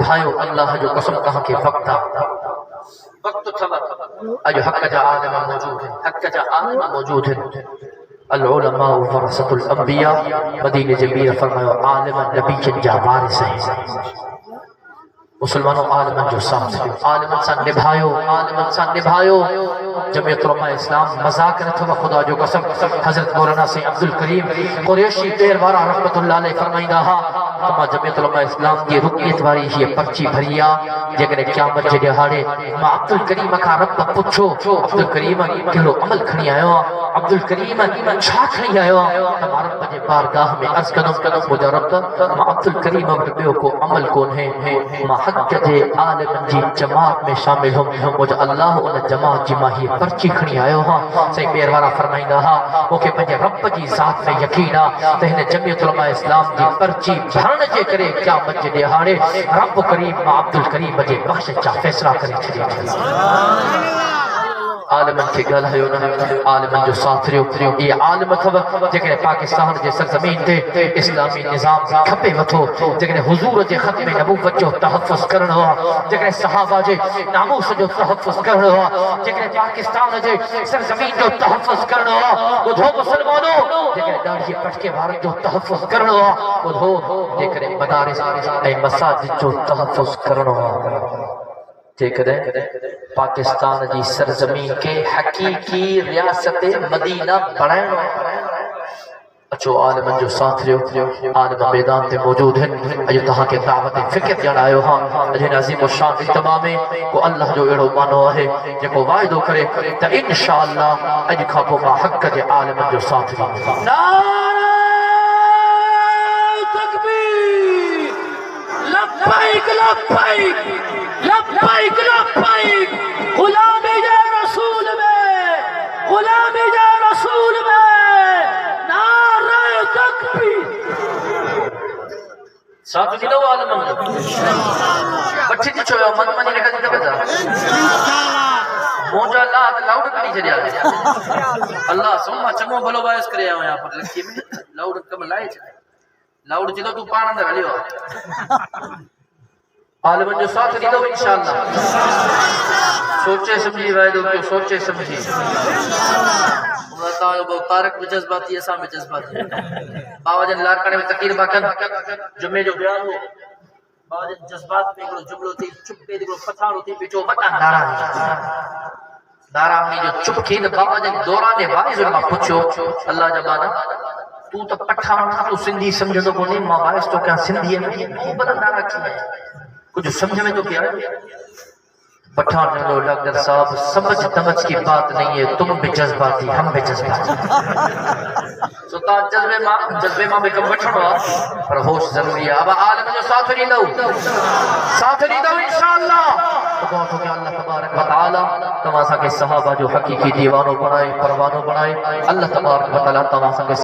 بھائیو اللہ جو قسم کہا کہ وقت تھا اج حق جا عالم موجود ہے، حق جا عالم موجود ہے۔ العلماء ورثۃ الانبیاء، مدینہ جمیل فرمایا عالم نبی جا وارث ہے۔ مسلمانوں عالمن جو ساتھ دیو، عالمن سا نبھائیو، عالمن سا نبھائیو۔ جمعیت علماء اسلام مذاق نہ تھا خدا جو قسم۔ حضرت مولانا سے عبدالکریم قریشی دیر بارہ رحمت اللہ علیہ فرمائندہ ہا تمہا جمعیت علماء اسلام کی رکنیت واری یہ پرچی بھریا جگہ قیامت جڑے ہاڑے ماں عبدالکریم کا رب پچھو عبدالکریم کہڑو عمل کھنی آئے ہو، عبدالکریم چھا کھنی آئے ہو ہمارا رب بارگاہ میں عرض قدم مجھا رب ماں عبدالکریم ربیو کو عمل کون ہے ماں حق جے عالم جی جماعت میں شامل ہوں مجھے اللہ ان جماعت جی ماہی پرچی کھنی آئے ہو صحیح بیروارہ فرمائندہ ہا موکے پنجے رب جی ذات میں یقینا تہنے جمعیت علماء اسلام جی پرچی بھرن جے کرے قیامت جے دہاڑے رب کریم ماں عبدالکریم جے بخش چا فیصلہ کرے چھڑے عالمن کے گل ہے عالمن جو ساتھ رہو یہ عالم تھو جے پاکستان جے سرزمین تے اسلامی نظام کھپے وٹھو جے حضور جے ختم نبوت جو تحفظ کرن ہوا جے صحابہ جے ناموس جو تحفظ کرن ہوا جے پاکستان جے سرزمین جو تحفظ کرن ہوا بدھو مسلمانوں جے داڑھی پٹکے وارن جو تحفظ کرن ہوا بدھو جے مدارس اے مساجد جو تحفظ کرن ہوا پاکستان جی سرزمین کے حقیقی ریاست مدینہ بڑھائیں اچھو عالمن جو ساتھ رہو عالم میدان تے موجود ہیں اجو تہاں کے دعوت فکر جان آئے ہاں اجو عظیم و شان اجتماع میں کو اللہ جو اڑو مانو ہے جے کو وعدو کرے تا انشاءاللہ اج کھاپو ما حق جے عالمن جو ساتھ رہو نعرہ تکبیر لبیک لبیک لبیک لبیک غلام یا رسول میں غلام یا رسول میں نعرہ تکبیر ساتھ جی دو عالم بچے جی چھویا من منی لکھا جی دو موجہ اللہ لاؤڈ کنی چلے آگے اللہ سمہ چمو بھلو باعث کرے آؤں یہاں پر لکھی میں لاؤڈ کم لائے چلے لاؤڈ جی تو پانا اندر علی ہو عالمن جو ساتھ دیدو انشاءاللہ سوچے سمجھی وائدو کیوں سوچے سمجھی اللہ تعالیٰ بہت تارک میں جذباتی ہے سامنے جذباتی ہے بابا جن لارکانے میں تقیر باکن جمعے جو بیان ہو بابا جن جذبات میں جملو تھی چپے دیکھو پتھانو تھی پیچھو وطا دارا ہمیں جو چپ کی بابا جن دورانے بائی ظلمہ پچھو اللہ جبانا تو تا پٹھانا تو سندھی سمجھو تو نہیں ماں باعث تو کیا سندھی ہے تو بڑا دارا کی ہے کچھ سمجھ میں تو کیا ہے پٹھان نلو ڈاکٹر صاحب سمجھ تمجھ کی بات نہیں ہے تم بھی جذباتی ہم بھی جذباتی سلطان جذبے ماں میں کم بٹھنوا پر ہوش ضروری ہے اب عالم جو ساتھ نہیں دو انشاءاللہ تو بہت ہو کہ اللہ تبارک و تعالی تماسا کے صحابہ جو حقیقی دیوانوں بنائے پروانوں بنائے اللہ تبارک و تعالی تماسا کے